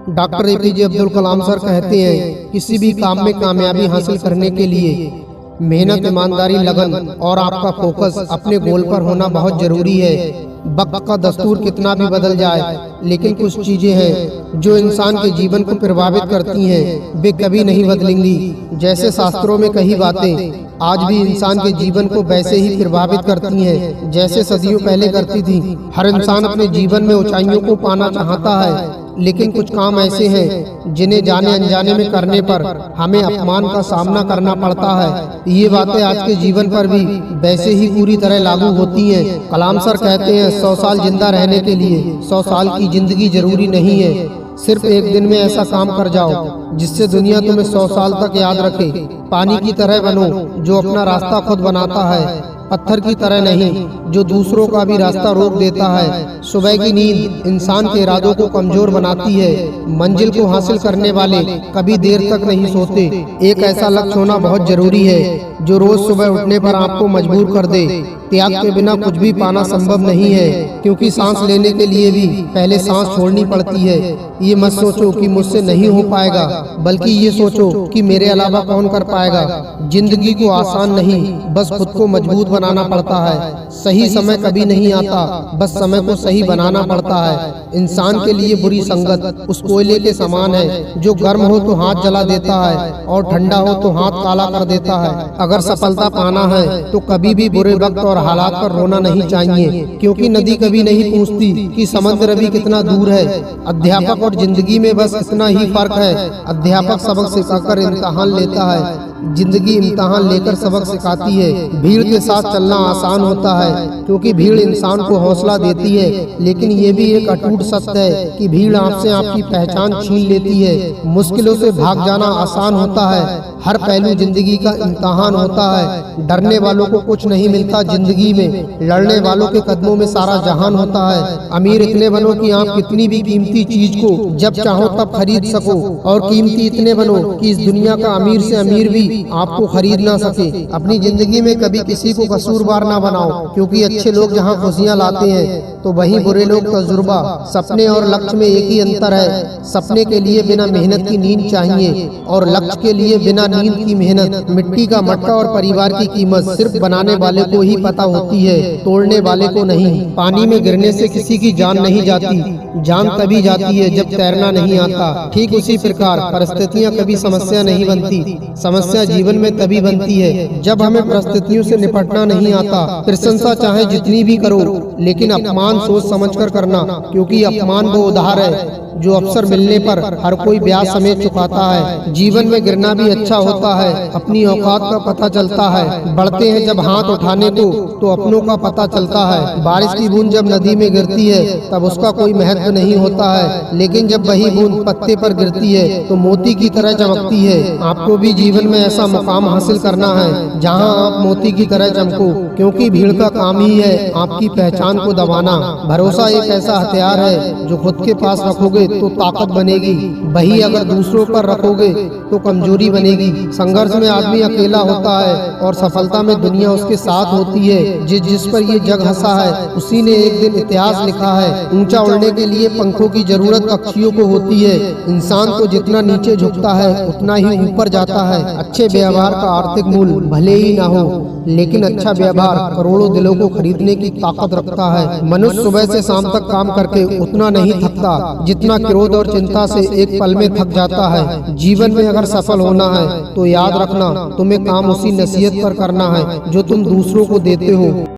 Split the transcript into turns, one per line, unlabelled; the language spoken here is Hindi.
Doctor APJ Abdul Kalam sir कहते हैं, किसी भी काम में कामयाबी हासिल करने के लिए मेहनत, ईमानदारी, लगन और आपका फोकस अपने गोल पर होना बहुत जरूरी है। वक्त का दस्तूर कितना भी बदल जाए, लेकिन कुछ चीजें हैं जो इंसान के जीवन को प्रभावित करती हैं, वे कभी नहीं बदलेंगी। जैसे शास्त्रों में कही बातें आज भी इंसान के जीवन को वैसे ही प्रभावित करती हैं जैसे सदियों पहले करती थी। हर इंसान अपने जीवन में ऊंचाइयों को पाना चाहता है, लेकिन कुछ काम ऐसे हैं जिन्हें जाने अनजाने में करने पर हमें अपमान का सामना करना पड़ता है। ये बातें आज के जीवन पर भी वैसे ही पूरी तरह लागू होती हैं। कलाम सर कहते हैं, 100 साल जिंदा रहने के लिए 100 साल की जिंदगी जरूरी नहीं है। सिर्फ एक दिन में ऐसा काम कर जाओ जिससे दुनिया तुम्हें 100 साल तक याद रखे। पानी की तरह बनो जो अपना रास्ता खुद बनाता है, पत्थर की तरह नहीं जो दूसरों का भी रास्ता रोक देता है। सुबह की नींद इंसान के इरादों को कमजोर बनाती है। मंजिल को हासिल करने वाले कभी देर तक नहीं सोते। एक ऐसा लक्ष्य होना बहुत जरूरी है जो रोज सुबह उठने पर आपको मजबूर कर दे। त्याग के बिना कुछ भी पाना संभव नहीं है, क्योंकि सांस लेने के लिए भी पहले सांस छोड़नी पड़ती है। ये मत सोचो कि मुझसे नहीं हो पाएगा, बल्कि ये सोचो कि मेरे अलावा कौन कर पाएगा। जिंदगी को आसान नहीं, बस खुद को मजबूत बनाना पड़ता है। सही समय कभी नहीं आता, बस समय को सही बनाना पड़ता है। इंसान के लिए बुरी संगत उस कोयले के समान है जो गर्म हो तो हाथ जला देता है और ठंडा हो तो हाथ काला कर देता है। अगर सफलता पाना है तो कभी भी बुरे वक्त और हालात पर रोना नहीं चाहिए, क्योंकि नदी कभी नहीं पूछती कि समुद्र अभी कितना दूर है। अध्यापक और जिंदगी में बस इतना ही फर्क है, अध्यापक सबक सिखाकर इम्तिहान लेता है, जिंदगी इम्तिहान लेकर सबक सिखाती है। भीड़ के साथ चलना आसान होता है क्योंकि भीड़ इंसान को हौसला देती है, लेकिन ये भी एक अटूट सत्य है कि भीड़ आपसे आपकी पहचान छीन लेती है। मुश्किलों से भाग जाना आसान होता है, हर पहलू जिंदगी का इम्तिहान होता है। डरने वालों को कुछ नहीं मिलता जिंदगी में, लड़ने वालों के कदमों में सारा जहान होता है। अमीर इतने बनो कि आप कितनी भी कीमती चीज को जब चाहो तब खरीद सको, और कीमती इतने बनो कि इस दुनिया का अमीर से अमीर भी आपको खरीद ना सके। अपनी जिंदगी में कभी किसी को कसूरवार ना बनाओ, क्योंकि अच्छे लोग जहाँ खुशियाँ लाते हैं तो वही बुरे लोग तजुर्बा। सपने और लक्ष्य में एक ही अंतर है, सपने के लिए बिना मेहनत की नींद चाहिए और लक्ष्य के लिए बिना नींद की मेहनत। मिट्टी का मटका और परिवार की कीमत सिर्फ बनाने वाले को ही पता होती है, तोड़ने वाले को नहीं। पानी में गिरने से किसी की जान नहीं जाती, जान तभी जाती है जब तैरना नहीं आता। ठीक उसी प्रकार परिस्थितियाँ कभी समस्या नहीं बनती, समस्या जीवन में तभी बनती है जब हमें परिस्थितियों से निपटना नहीं आता। प्रशंसा चाहे जितनी भी करो, लेकिन अपमान सोच समझकर करना, क्योंकि अपमान वो उधार है जो अवसर मिलने पर हर कोई ब्याज समेत चुकाता है। जीवन में गिरना भी अच्छा होता है, अपनी औकात का पता चलता है। बढ़ते हैं जब हाथ उठाने तो अपनों का पता चलता है। बारिश की बूंद जब नदी में गिरती है तब उसका कोई महत्व नहीं होता है, लेकिन जब वही बूंद पत्ते पर गिरती है तो मोती की तरह चमकती है। आपको भी जीवन में ऐसा मुकाम हासिल करना है जहाँ आप मोती की तरह चमको, क्योंकि भीड़ का काम ही है आपकी पहचान को दबाना। भरोसा एक ऐसा हथियार है जो खुद के पास रखोगे तो ताकत बनेगी, वही अगर दूसरों पर रखोगे तो कमजोरी बनेगी। संघर्ष में आदमी अकेला होता है और सफलता में दुनिया उसके साथ होती है। जिस पर ये जग हंसा है उसी ने एक दिन इतिहास लिखा है। ऊंचा उड़ने के लिए पंखों की जरूरत पक्षियों को होती है। इंसान को जितना नीचे झुकता है उतना ही ऊपर जाता है। अच्छे व्यवहार का आर्थिक मूल्य भले ही ना हो, लेकिन अच्छा व्यवहार करोड़ों दिलों को खरीदने की ताकत रखता है। मनुष्य सुबह से शाम तक काम करके उतना नहीं थकता जितना क्रोध और चिंता से एक पल में थक जाता है। जीवन में अगर सफल होना है तो याद रखना, तुम्हें काम उसी नसीहत पर करना है जो तुम दूसरों को देते हो।